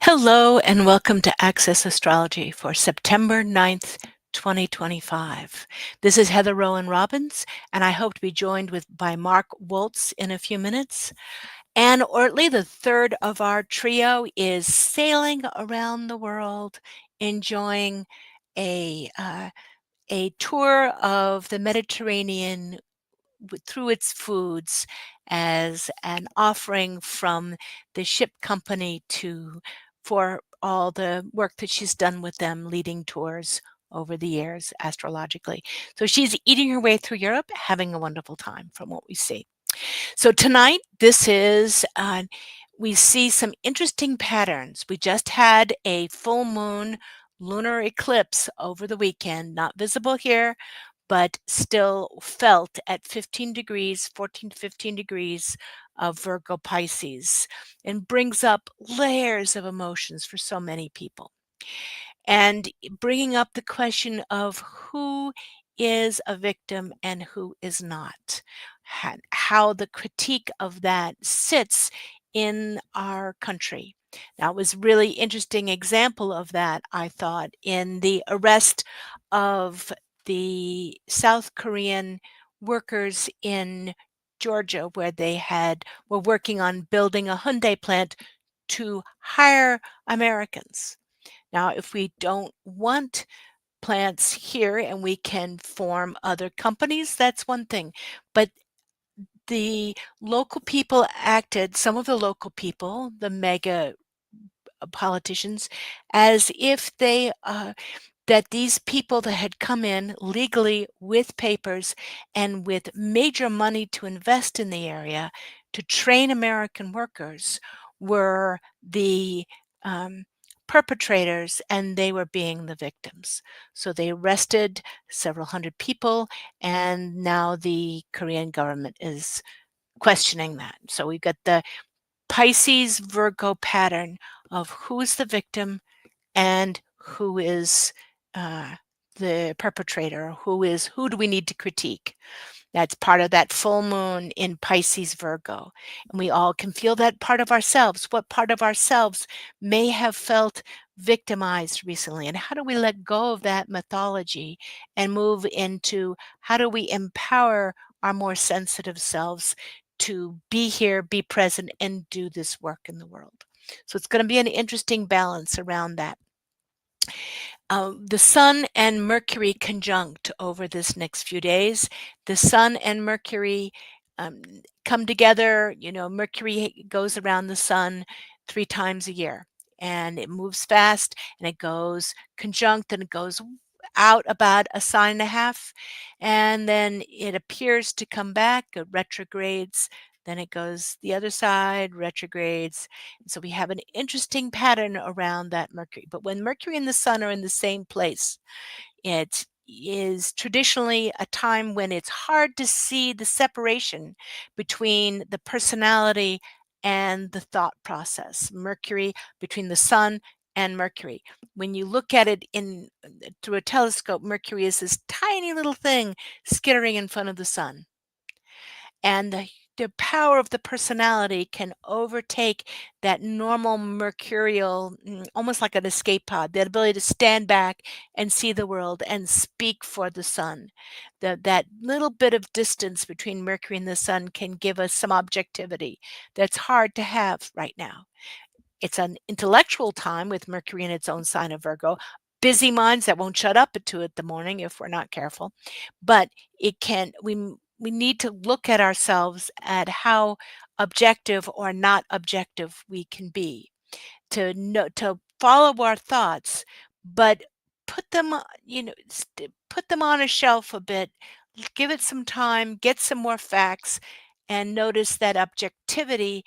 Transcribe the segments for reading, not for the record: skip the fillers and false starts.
Hello and welcome to Access Astrology for September 9th, 2025. This is Heather Rowan Robbins, and I hope to be joined by Mark Woltz in a few minutes. Anne Ortley, the third of our trio, is sailing around the world, enjoying a, uh, a tour of the Mediterranean through its foods as an offering from the ship company to for all the work that she's done with them leading tours over the years astrologically. So she's eating her way through Europe, having a wonderful time from what we see. So tonight, we see some interesting patterns. We just had a full moon lunar eclipse over the weekend, not visible here, but still felt at 15 degrees, 14 to 15 degrees of Virgo Pisces, and brings up layers of emotions for so many people. And bringing up the question of who is a victim and who is not, how the critique of that sits in our country. Now, it was really interesting example of that, I thought, in the arrest of the South Korean workers in Georgia, where were working on building a Hyundai plant to hire Americans. Now, if we don't want plants here and we can form other companies, that's one thing. But the local people acted, some of the local people, the mega politicians, as if that these people that had come in legally with papers and with major money to invest in the area to train American workers were the um, perpetrators and they were being the victims. So they arrested several hundred people, and now the Korean government is questioning that. So we've got the Pisces Virgo pattern of who's the victim and who is uh, the perpetrator, who do we need to critique. That's part of that full moon in Pisces Virgo. And we all can feel that part of ourselves. What part of ourselves may have felt victimized recently? And how do we let go of that mythology and move into how do we empower our more sensitive selves to be here, be present, and do this work in the world? So it's going to be an interesting balance around that. The Sun and Mercury conjunct over this next few days. The Sun and Mercury um, come together. You know, Mercury goes around the Sun 3 times a year, and it moves fast, and it goes conjunct, and it goes out about a sign and a half, and then it appears to come back, it retrogrades, then it goes the other side, retrogrades. So we have an interesting pattern around that Mercury. But when Mercury and the Sun are in the same place, it is traditionally a time when it's hard to see the separation between the personality and the thought process. Mercury between the Sun and Mercury. When you look at it in through a telescope, Mercury is this tiny little thing skittering in front of the Sun. And the power of the personality can overtake that normal mercurial, almost like an escape pod, the ability to stand back and see the world and speak for the Sun. That little bit of distance between Mercury and the Sun can give us some objectivity that's hard to have right now. It's an intellectual time with Mercury in its own sign of Virgo. Busy minds that won't shut up at 2 in the morning if we're not careful. But we need to look at ourselves at how objective or not objective we can be to follow our thoughts, but put them, put them on a shelf a bit, give it some time, get some more facts, and notice that objectivity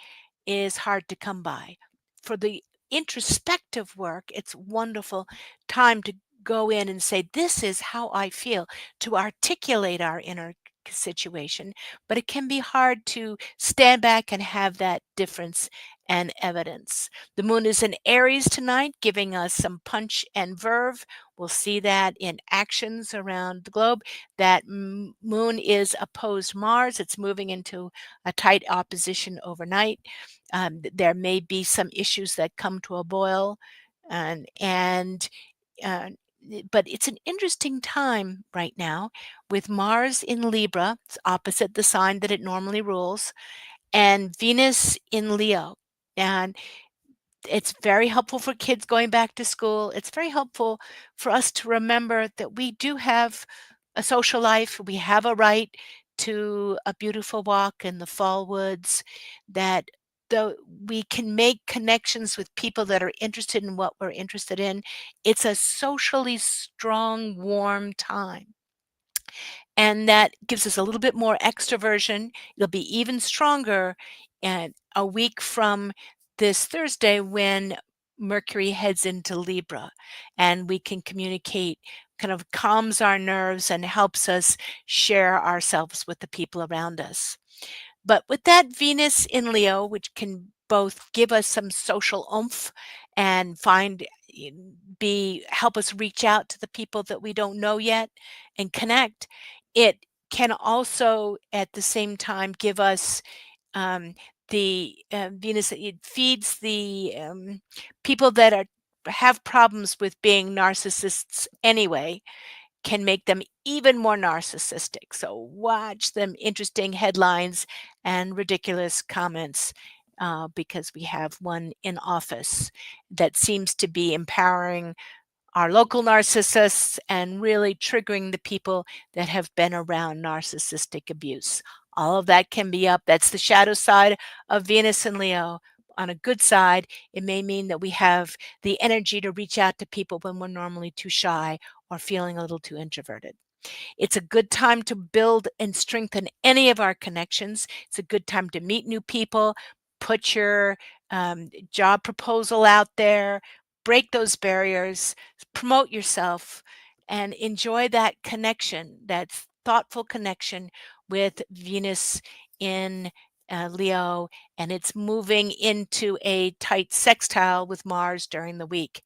is hard to come by. For the introspective work, it's wonderful time to go in and say, this is how I feel, to articulate our inner situation. But it can be hard to stand back and have that difference and evidence. The moon is in Aries tonight, giving us some punch and verve. We'll see that in actions around the globe. That moon is opposed Mars. It's moving into a tight opposition overnight. There may be some issues that come to a boil, and uh, but it's an interesting time right now with Mars in Libra, it's opposite the sign that it normally rules, and Venus in Leo. And it's very helpful for kids going back to school. It's very helpful for us to remember that we do have a social life. We have a right to a beautiful walk in the fall woods, that though we can make connections with people that are interested in what we're interested in. It's a socially strong, warm time. And that gives us a little bit more extroversion. It'll be even stronger and a week from this Thursday when Mercury heads into Libra, and we can communicate, kind of calms our nerves and helps us share ourselves with the people around us. But with that Venus in Leo, which can both give us some social oomph and be help us reach out to the people that we don't know yet and connect, it can also at the same time give us um, the Venus. It feeds the people that are have problems with being narcissists anyway, can make them even more narcissistic. So watch them interesting headlines and ridiculous comments, because we have one in office that seems to be empowering our local narcissists and really triggering the people that have been around narcissistic abuse. All of that can be up. That's the shadow side of Venus and Leo. On a good side, it may mean that we have the energy to reach out to people when we're normally too shy or feeling a little too introverted. It's a good time to build and strengthen any of our connections. It's a good time to meet new people, put your job proposal out there, break those barriers, promote yourself, and enjoy that connection, that thoughtful connection with Venus in Leo, and it's moving into a tight sextile with Mars during the week.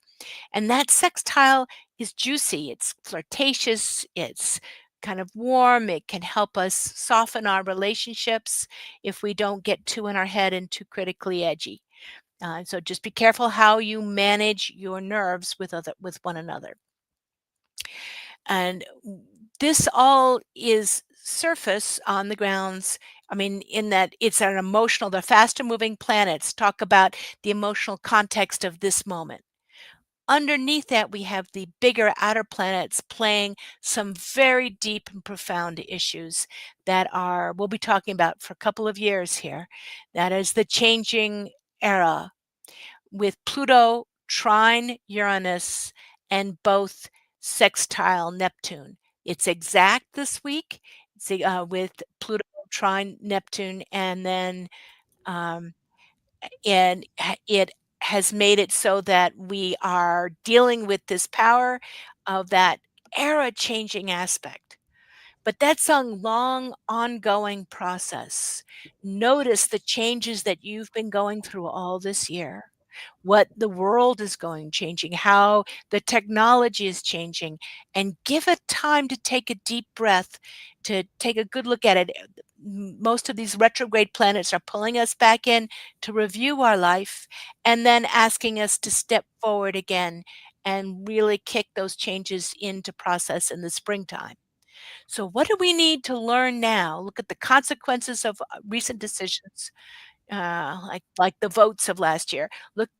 And that sextile is juicy, it's flirtatious, it's kind of warm, it can help us soften our relationships if we don't get too in our head and too critically edgy. So just be careful how you manage your nerves with one another. And this all is surface on the grounds. I mean, in that it's an emotional, the faster moving planets talk about the emotional context of this moment. Underneath that, we have the bigger outer planets playing some very deep and profound issues that are we'll be talking about for a couple of years here. That is the changing era with Pluto trine Uranus and both sextile Neptune. It's exact this week. With Pluto trine Neptune, and then um, it has made it so that we are dealing with this power of that era changing aspect. But that's a long, ongoing process. Notice the changes that you've been going through all this year, what the world is going changing, how the technology is changing, and give it time to take a deep breath, to take a good look at it. Most of these retrograde planets are pulling us back in to review our life and then asking us to step forward again and really kick those changes into process in the springtime. So, what do we need to learn now? Look at the consequences of recent decisions, like the votes of last year. Look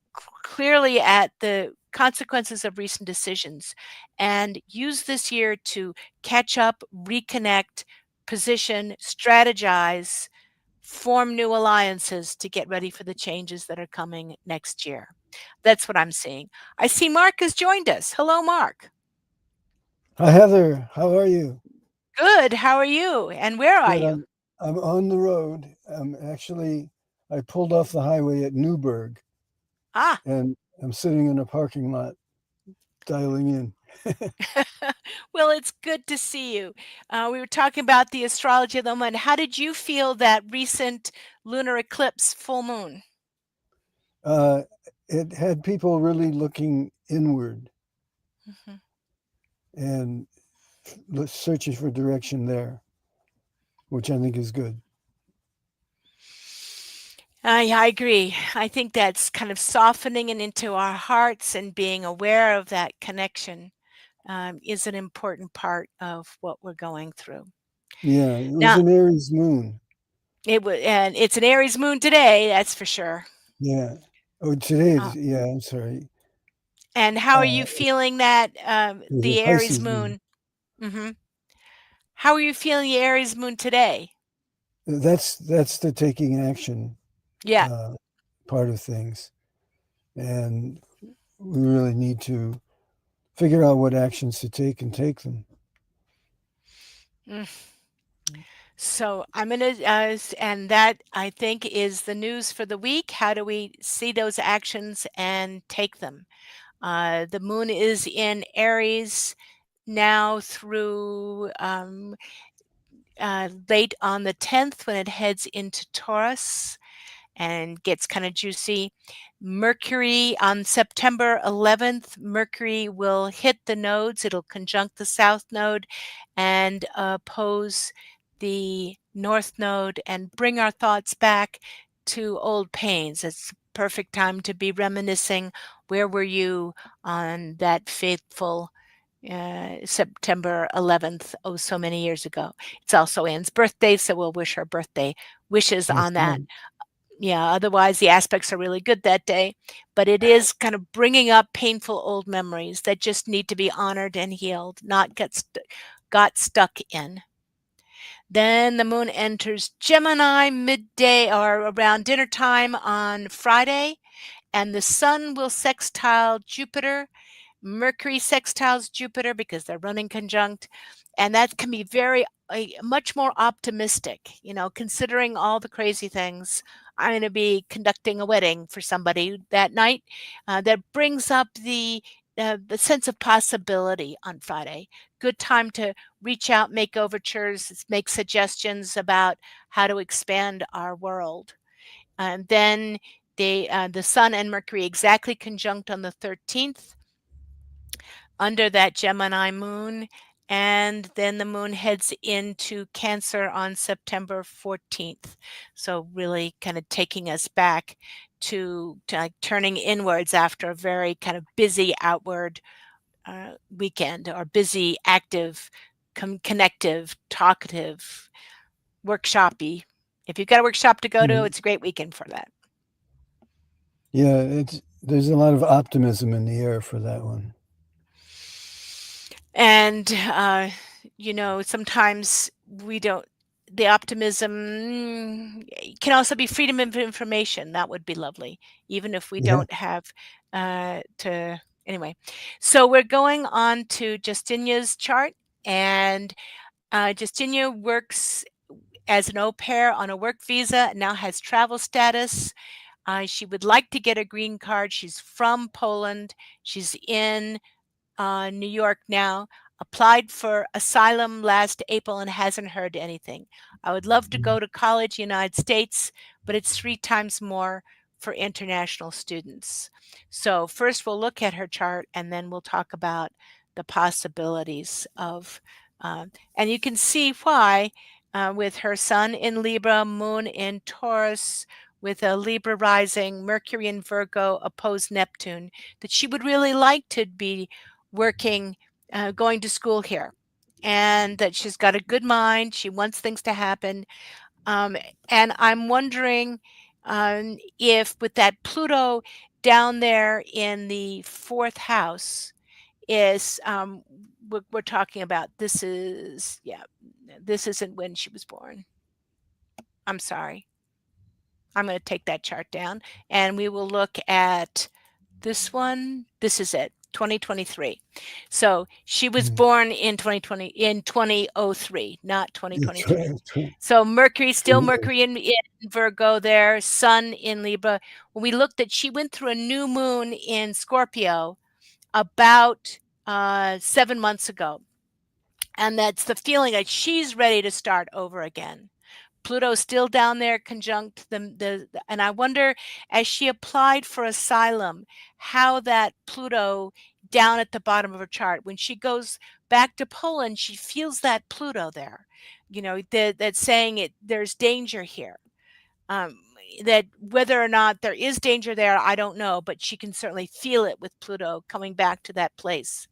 clearly at the consequences of recent decisions, and use this year to catch up, reconnect, position, strategize, form new alliances to get ready for the changes that are coming next year. That's what I'm seeing. I see Mark has joined us. Hello, Mark. Hi Heather, how are you? Good. How are you? And where are Good. you? I'm on the road. I pulled off the highway at Newburgh Ah, and I'm sitting in a parking lot dialing in. well, it's good to see you. We were talking about the astrology of the moon. How did you feel that recent lunar eclipse full moon? Uh, it had people really looking inward Mhm. and searching for direction there, which I think is good. I agree. I think that's kind of softening it into our hearts and being aware of that connection is an important part of what we're going through. Yeah, it was Now, an Aries moon. and it's an Aries moon today, that's for sure. Yeah. Oh, today Uh, is, yeah, I'm sorry. and how are you Uh, feeling that it was a the Aries Pisces moon. moon? Hmm. How are you feeling the Aries moon today? That's the taking action Yeah. uh, part of things, and we really need to figure out what actions to take and take them. Mm. So I'm gonna, and that I think is the news for the week. How do we see those actions and take them? The moon is in Aries now through late on the 10th when it heads into Taurus and gets kind of juicy. Mercury on September 11th, Mercury will hit the nodes. It'll conjunct the south node and oppose the north node and bring our thoughts back to old pains. It's a perfect time to be reminiscing. Where were you on that fateful September 11th, oh, so many years ago? It's also Anne's birthday, so we'll wish her birthday wishes That's on that. right. Yeah, otherwise the aspects are really good that day, but it is kind of bringing up painful old memories that just need to be honored and healed, not got stuck in. Then the moon enters Gemini midday or around dinner time on Friday, and the sun will sextile Jupiter. Mercury sextiles Jupiter because they're running conjunct, and that can be very much more optimistic. Considering all the crazy things, I'm going to be conducting a wedding for somebody that night. That brings up the sense of possibility on Friday. Good time to reach out, make overtures, make suggestions about how to expand our world. And then the Sun and Mercury exactly conjunct on the 13th under that Gemini moon. And then the moon heads into Cancer on September 14th. So, really kind of taking us back to like turning inwards after a very kind of busy outward weekend, or busy, active, connective, talkative, workshoppy. If you've got a workshop to go to, Mhm. it's a great weekend for that. Yeah, it's there's a lot of optimism in the air for that one. And, sometimes we don't, the optimism can also be freedom of information. That would be lovely, even if we Yeah. don't have to. Anyway, so we're going on to Justinia's chart, and Justinia works as an au pair on a work visa, now has travel status. She would like to get a green card. She's from Poland. She's in New York now, applied for asylum last April and hasn't heard anything. I would love to Mm. go to college in the United States, but it's 3 times more for international students. So first we'll look at her chart and then we'll talk about the possibilities of, uh, and you can see why with her sun in Libra, moon in Taurus, with a Libra rising, Mercury in Virgo opposed Neptune, that she would really like to be working, going to school here, and that she's got a good mind. She wants things to happen. Um, and I'm wondering if, with that Pluto down there in the fourth house, is we're talking about this is, yeah, this isn't when she was born. I'm sorry. I'm going to take that chart down and we will look at this one. This is it, 2023. So she was Mm. born in 2020, in 2003, not Yeah, 2023. So Mercury, still Mercury in Virgo there, Sun in Libra. When we looked at, she went through a new moon in Scorpio about 7 months ago. And that's the feeling that she's ready to start over again. Pluto's still down there conjunct and I wonder, as she applied for asylum, how that Pluto down at the bottom of her chart, when she goes back to Poland, she feels that Pluto there, that's saying it, there's danger here. that whether or not there is danger there, I don't know, but she can certainly feel it with Pluto coming back to that place.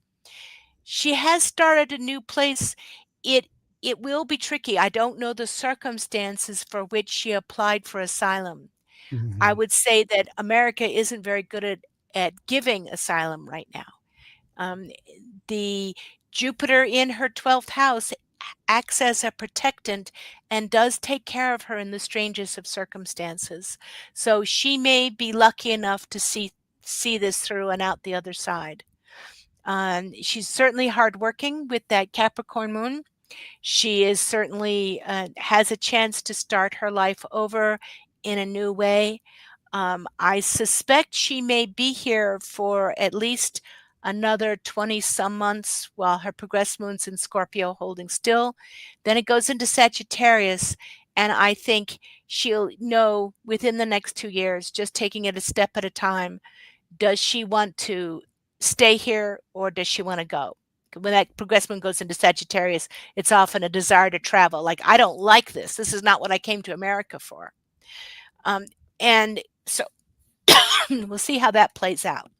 She has started a new place. It it will be tricky. I don't know the circumstances for which she applied for asylum. I Hmm. would say that America isn't very good at giving asylum right now. Um, the Jupiter in her 12th house acts as a protectant and does take care of her in the strangest of circumstances. So she may be lucky enough to see this through and out the other side. She's certainly hardworking with that Capricorn moon. She is certainly has a chance to start her life over in a new way. I suspect she may be here for at least another 20 some months while her progressed moon's in Scorpio holding still. Then it goes into Sagittarius, and I think she'll know within the next 2 years, just taking it a step at a time, does she want to stay here or does she want to go? When that progressed moon goes into Sagittarius, it's often a desire to travel. Like, I don't like this. This is not what I came to America for. Um, and so we'll see how that plays out.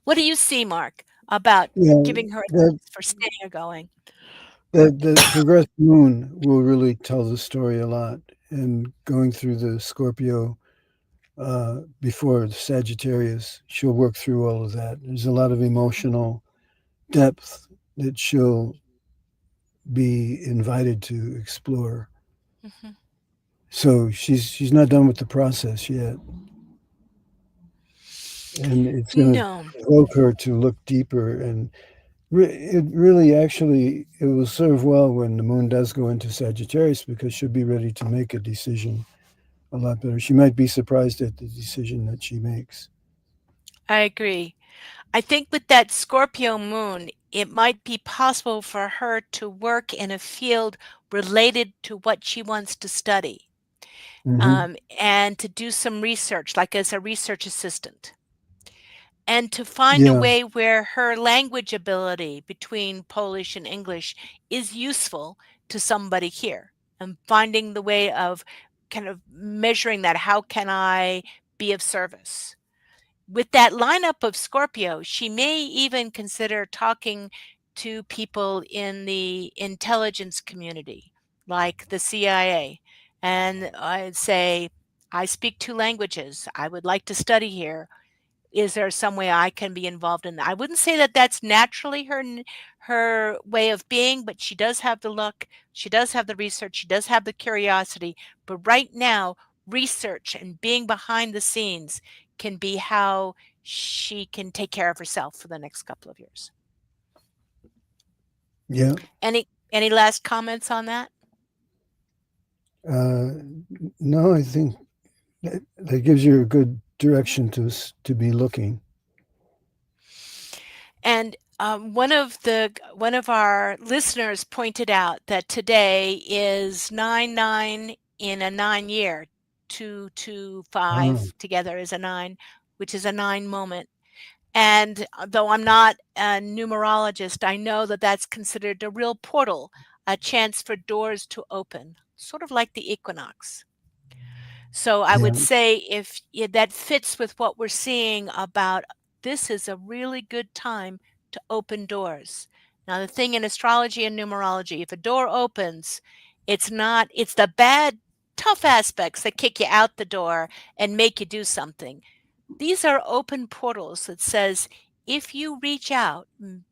What do you see, Mark, about Yeah, giving her that advice for staying or going? the progressed moon will really tell the story a lot. And going through the Scorpio before the Sagittarius, she'll work through all of that. There's a lot of emotional depth that she'll be invited to explore. Mhm. So she's not done with the process yet, and it's going to No, provoke her to look deeper. And it really actually it will serve well when the moon does go into Sagittarius because she'll be ready to make a decision a lot better. She might be surprised at the decision that she makes. I agree. I think with that Scorpio moon, it might be possible for her to work in a field related to what she wants to study, Hmm. and to do some research, like as a research assistant, and to find a Yeah, way where her language ability between Polish and English is useful to somebody here, and finding the way of kind of measuring that. How can I be of service? With that lineup of Scorpio, she may even consider talking to people in the intelligence community, like the CIA, and I'd say, I speak two languages. I would like to study here. Is there some way I can be involved in that? I wouldn't say that that's naturally her way of being, but she does have the look, she does have the research, she does have the curiosity. But right now, research and being behind the scenes can be how she can take care of herself for the next couple of years. yeah. Any last comments on that? Uh, no, I think that gives you a good direction to be looking. And one of our listeners pointed out that today is 9/9 in a 9 year. 2 2 5 Ah, together is a 9, which is a 9 moment. And though I'm not a numerologist, I know that that's considered a real portal, a chance for doors to open, sort of like the equinox. So I yeah, would say if that fits with what we're seeing about, this is a really good time to open doors. Now, the thing in astrology and numerology, if a door opens, it's the bad, tough aspects that kick you out the door and make you do something. These are open portals that says, if you reach out,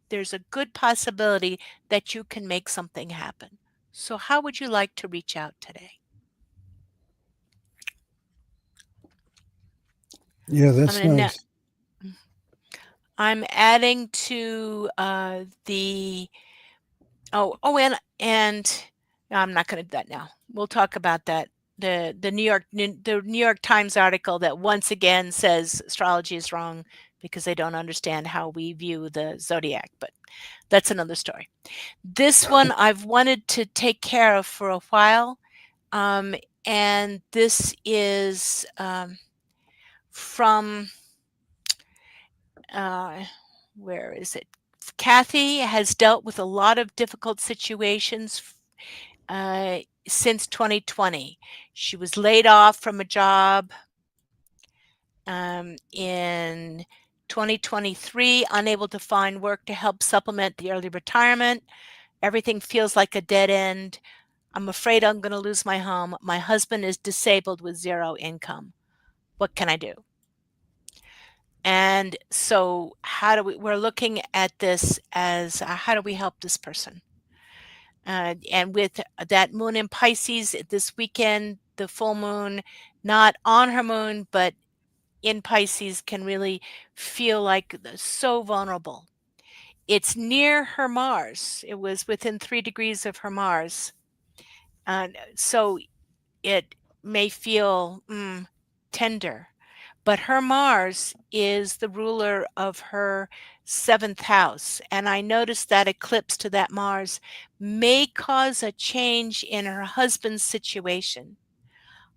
there's a good possibility that you can make something happen. So how would you like to reach out today? yeah. I'm That's going to nice. I'm adding to the and no, I'm not going to do that now. We'll talk about that. The New York Times article that once again says astrology is wrong because they don't understand how we view the zodiac, but that's another story. This one I've wanted to take care of for a while, um, and this is from uh, where is it? Kathy has dealt with a lot of difficult situations. since 2020. She was laid off from a job in 2023, unable to find work to help supplement the early retirement. Everything feels like a dead end. I'm afraid I'm going to lose my home. My husband is disabled with zero income. What can I do? And so, we're looking at this as how do we help this person? And with that moon in Pisces this weekend, the full moon, not on her moon, but in Pisces, can really feel like so vulnerable. It's near her Mars. It was within 3 degrees of her Mars. And so it may feel tender. But her Mars is the ruler of her seventh house. And I noticed that eclipse to that Mars may cause a change in her husband's situation.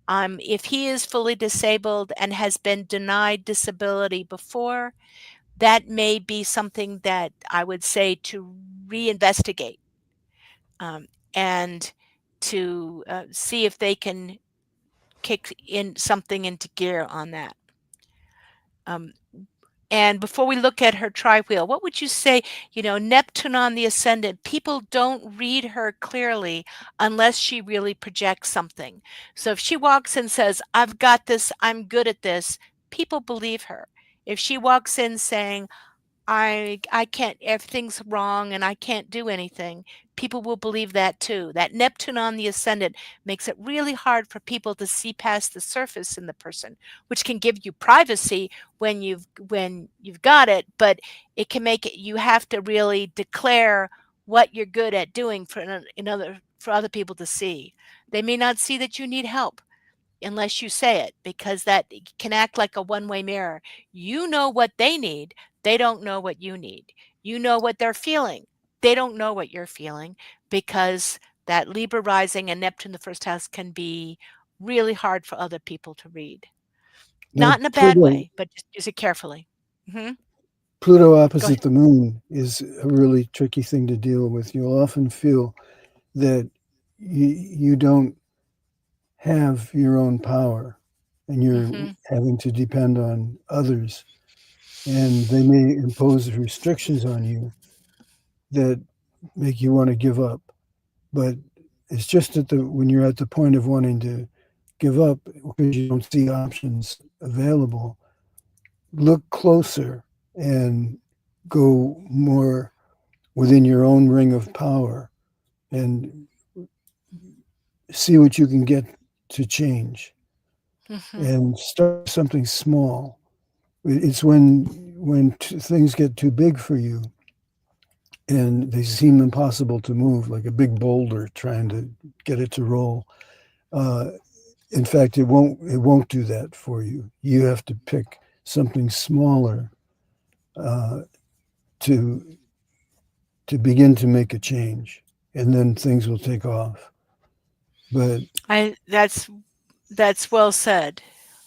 If he is fully disabled and has been denied disability before, that may be something that I would say to reinvestigate, um, and to see if they can kick in something into gear on that. Um, and before we look at her tri-wheel, what would you say? Neptune on the ascendant, people don't read her clearly unless she really projects something. So if she walks in and says, I've got this, I'm good at this, people believe her. If she walks in saying, I can't, everything's wrong and I can't do anything, people will believe that too. That Neptune on the ascendant makes it really hard for people to see past the surface in the person, which can give you privacy when you've got it, but it can make it, you have to really declare what you're good at doing for other people to see. They may not see that you need help unless you say it, because that can act like a one-way mirror. You know what they need, they don't know what you need. You know what they're feeling, they don't know what you're feeling, because that Libra rising and Neptune the first house can be really hard for other people to read. Now, Not in a bad way, but just use it carefully. Hmm. Pluto Go opposite ahead. the moon is a really tricky thing to deal with. You'll often feel that you don't have your own power and you're Hmm. having to depend on others, and they may impose restrictions on you that make you want to give up. But it's just at the when you're at the point of wanting to give up because you don't see options available, look closer and go more within your own ring of power and see what you can get to change Hmm. and start something small. It's when things get too big for you and they seem impossible to move, like a big boulder trying to get it to roll. Uh, in fact, it won't do that for you. You have to pick something smaller uh, to to begin to make a change, and then things will take off. But I that's well said.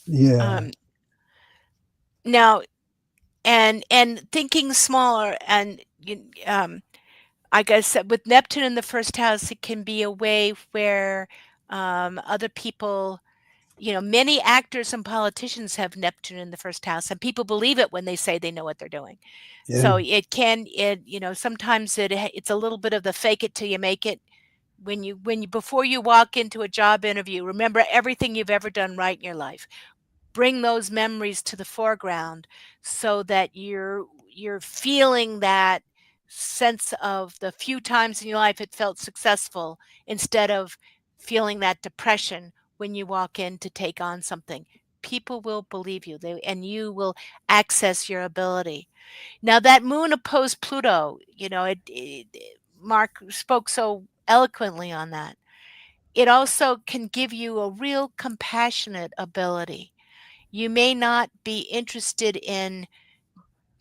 yeah, um Now, and thinking smaller, and I guess that with Neptune in the first house, it can be a way where other people, many actors and politicians have Neptune in the first house, and people believe it when they say they know what they're doing. yeah, So sometimes it's a little bit of the fake it till you make it. When you before you walk into a job interview, remember everything you've ever done right in your life. Bring those memories to the foreground so that you're feeling that sense of the few times in your life it felt successful, instead of feeling that depression when you walk in to take on something. People will believe you, and you will access your ability. Now that moon opposed Pluto, Mark spoke so eloquently on that. It also can give you a real compassionate ability. You may not be interested in,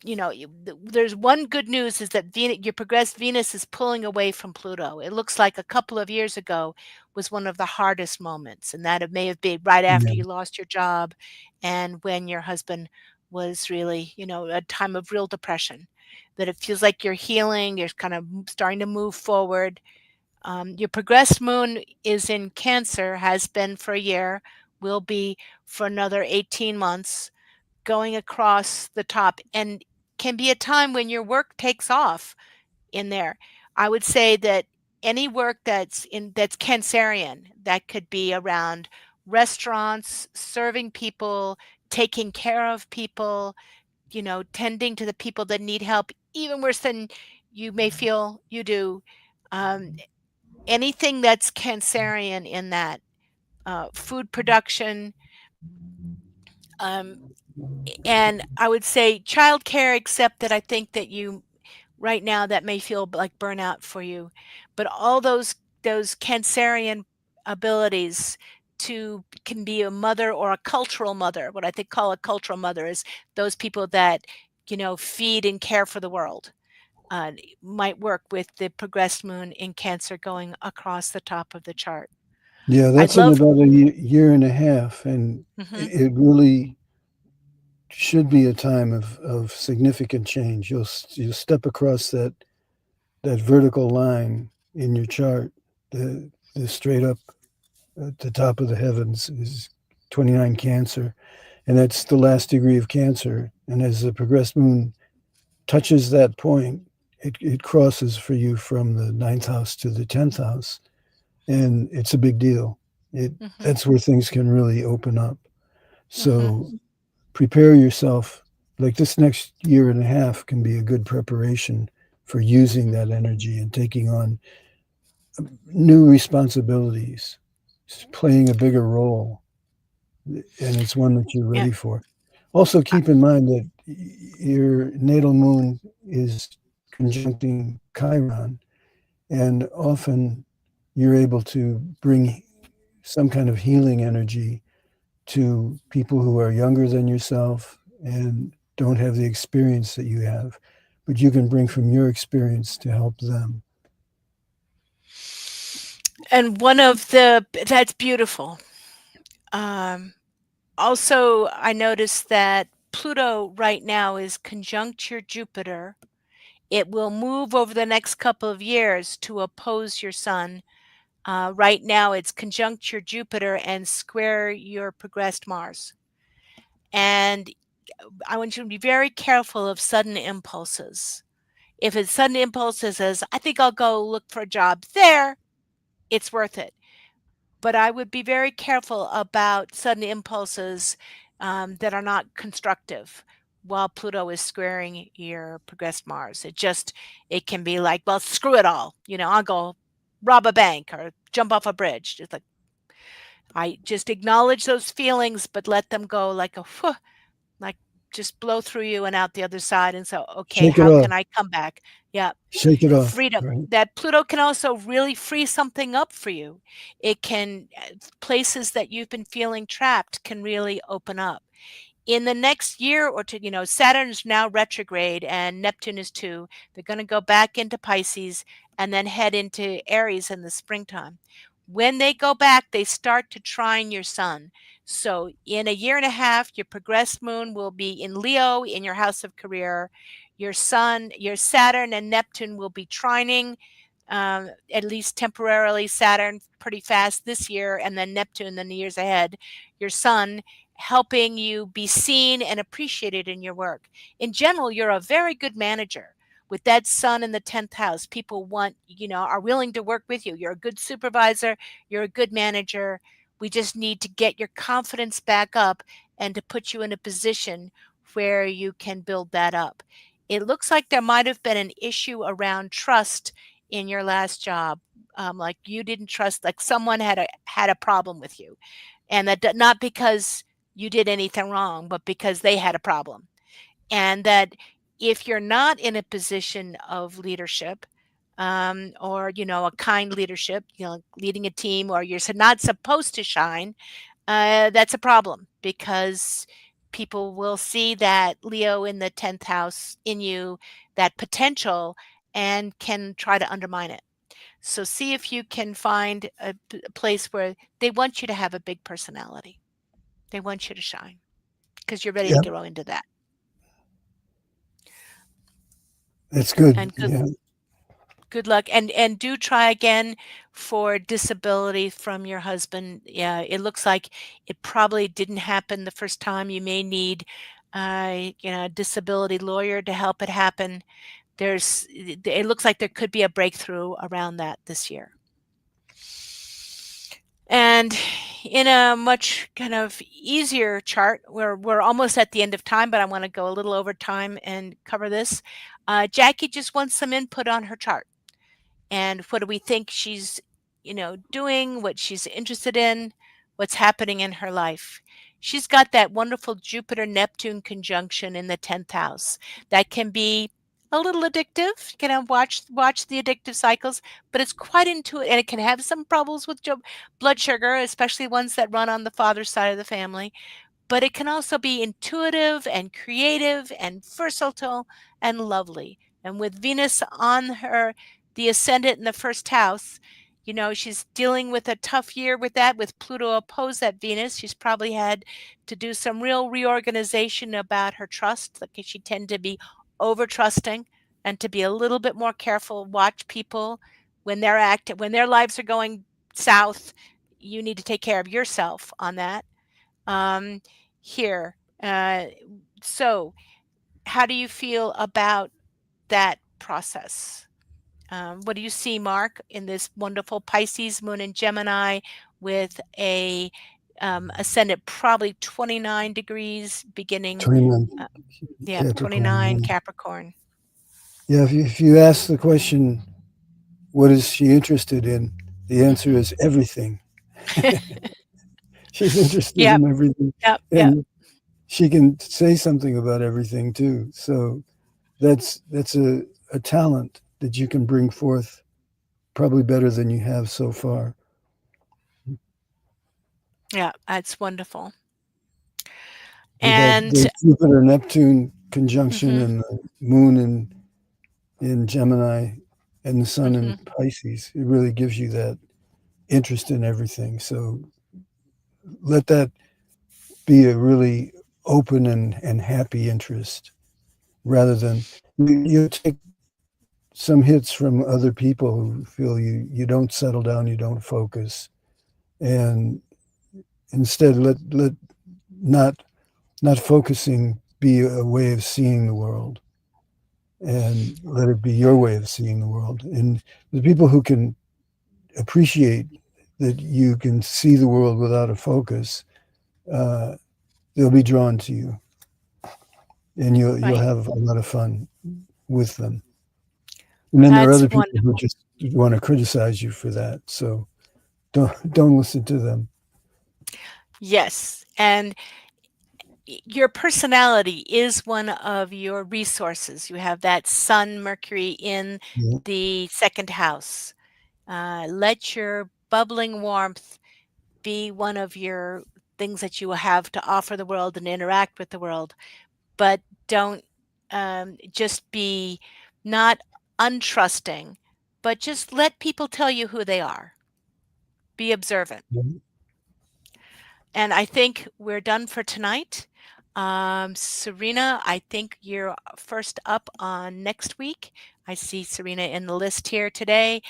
there's one good news, is that your progressed Venus is pulling away from Pluto. It looks like a couple of years ago was one of the hardest moments, and that it may have been right after yeah. you lost your job and when your husband was really, a time of real depression. That it feels like you're healing, you're kind of starting to move forward. Your progressed moon is in Cancer, has been for a year, will be for another 18 months, going across the top, and can be a time when your work takes off in there. I would say that any work that's Cancerian, that could be around restaurants, serving people, taking care of people, tending to the people that need help, even worse than you may feel you do. Um, Anything that's Cancerian in that, food production, um, and I would say childcare, except that I think that you right now that may feel like burnout for you, but all those Cancerian abilities to can be a mother or a cultural mother. What I think call a cultural mother is those people that feed and care for the world. Might work with the progressed moon in Cancer going across the top of the chart. Yeah, I'd that's in love. about a year and a half, and Mhm, it really should be a time of significant change. You'll step across that vertical line in your chart, the straight up at the top of the heavens is 29 Cancer, and that's the last degree of Cancer. And as the progressed moon touches that point, it crosses for you from the ninth house to the 10th house, and it's a big deal. It mhm, That's where things can really open up. mhm, So prepare yourself. Like this next year and a half can be a good preparation for using mhm, that energy and taking on new responsibilities, playing a bigger role, and it's one that you're yeah, ready for. Also, I keep in mind that your natal moon is conjuncting Chiron, and often you're able to bring some kind of healing energy to people who are younger than yourself and don't have the experience that you have, but you can bring from your experience to help them. and one of the that's beautiful. Um, Also, I noticed that Pluto right now is conjunct your Jupiter. It will move over the next couple of years to oppose your Sun. Right now, it's conjunct your Jupiter and square your progressed Mars. And I want you to be very careful of sudden impulses. If it's sudden impulses as, I think I'll go look for a job there, it's worth it. But I would be very careful about sudden impulses that are not constructive while Pluto is squaring your progressed Mars. It can be like, well, screw it all. I'll go rob a bank or jump off a bridge. Just like, I just acknowledge those feelings, but let them go like a whew, like just blow through you and out the other side. And so, okay, Shake it how can off. I come back? Yeah, Shake it off. freedom. Right. That Pluto can also really free something up for you. It can, places that you've been feeling trapped can really open up. In the next year or two, Saturn's now retrograde and Neptune is too. They're going to go back into Pisces and then head into Aries in the springtime. When they go back, they start to trine your sun. So in a year and a half, your progressed moon will be in Leo in your house of career. Your sun, your Saturn and Neptune will be trining, at least temporarily. Saturn pretty fast this year, and then Neptune in the years ahead. Your sun helping you be seen and appreciated in your work. In general, you're a very good manager. With that sun in the 10th house, people are willing to work with you. You're a good supervisor, you're a good manager. We just need to get your confidence back up and to put you in a position where you can build that up. It looks like there might have been an issue around trust in your last job. Like you didn't trust, like someone had a problem with you, and not because you did anything wrong, but because they had a problem. And that if you're not in a position of leadership, or a kind leadership, leading a team, or you're not supposed to shine, that's a problem because people will see that Leo in the 10th house in you, that potential, and can try to undermine it. So see if you can find a place where they want you to have a big personality. They want you to shine because you're ready to Yeah, grow into that. that's good. And good Yeah. Good luck, and do try again for disability from your husband. Yeah, it looks like it probably didn't happen the first time. You may need, a disability lawyer to help it happen. It looks like there could be a breakthrough around that this year. And in a much kind of easier chart, we're almost at the end of time, but I want to go a little over time and cover this. Jackie just wants some input on her chart. And what do we think she's, doing, what she's interested in, what's happening in her life. She's got that wonderful Jupiter Neptune conjunction in the 10th house that can be a little addictive. You can watch the addictive cycles, but it's quite intuitive, and it can have some problems with blood sugar, especially ones that run on the father's side of the family, but it can also be intuitive and creative and versatile and lovely. And with Venus on her, the ascendant in the first house, she's dealing with a tough year with that, with Pluto opposed at Venus. She's probably had to do some real reorganization about her trust. Like she tend to be over trusting and to be a little bit more careful, watch people when they're active, when their lives are going south. You need to take care of yourself on that. Um, here. So, how do you feel about that process? What do you see, Mark, in this wonderful Pisces moon in Gemini with a ascendant probably 29 degrees beginning, 29 uh, yeah, Capricorn. 29 Yeah, Capricorn. yeah. If you ask the question, what is she interested in? The answer Hmm. is everything. She's interested Yep, in everything, yep, yep, and she can say something about everything too. So that's a talent that you can bring forth probably better than you have so far. yeah, that's wonderful. With that And the Jupiter Neptune conjunction mhm, and the moon in Gemini and the sun in mhm, Pisces, it really gives you that interest in everything. So let that be a really open and happy interest rather than you take some hits from other people who feel you don't settle down, you don't focus, and instead let not not focusing be a way of seeing the world, and let it be your way of seeing the world. And the people who can appreciate that you can see the world without a focus, uh, they'll be drawn to you, and you'll right. have a lot of fun with them. And then there are That's other people who wonderful. just want to criticize you for that. So don't listen to them. Yes, and your personality is one of your resources. You have that Sun Mercury in Yeah. the second house. Let your bubbling warmth be one of your things that you have to offer the world and interact with the world, but don't just be not untrusting, but just let people tell you who they are. Be observant. And I think we're done for tonight. Serena, I think you're first up on next week. I see Serena in the list here today,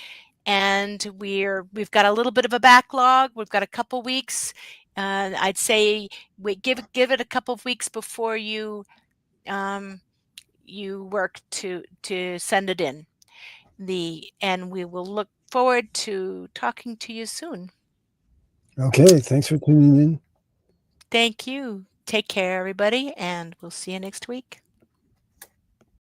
and we've got a little bit of a backlog. We've got a couple weeks. I'd say we give it a couple of weeks before um, you work to send it in. And we will look forward to talking to you soon. Okay, thanks for tuning in. Thank you. Take care, everybody, and we'll see you next week.